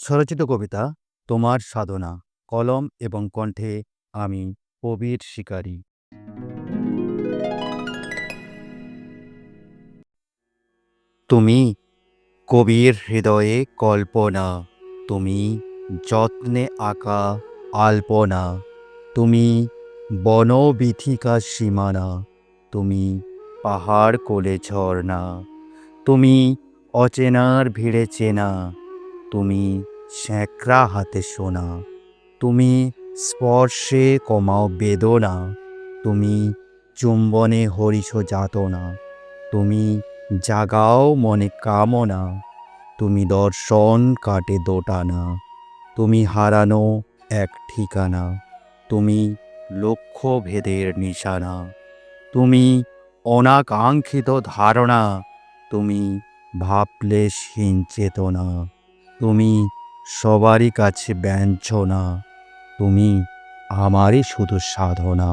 স্বরচিত কবিতা তোমার সাধনা। কলম এবং কণ্ঠে আমি কবির শিকারী। তুমি কবির হৃদয়ে কল্পনা, তুমি যত্নে আঁকা আলপনা, তুমি বনবীথিকা সীমানা, তুমি পাহাড় কোলে ঝর্ণা, তুমি অচেনার ভিড়ে চেনা, তুমি স্যাঁকড়া হাতে শোনা, তুমি স্পর্শে কমাও বেদনা, তুমি চুম্বনে হরিষ যাতনা, তুমি জাগাও মনে কামনা, তুমি দর্শন কাটে দোটানা, তুমি হারানো এক ঠিকানা, তুমি লক্ষ্য ভেদের নিশানা, তুমি অনাকাঙ্ক্ষিত ধারণা, তুমি ভাবলেশহীন চেতনা, তুমি সবারই কাছে ব্যঞ্জনা, তুমি আমারই শুধু সাধনা।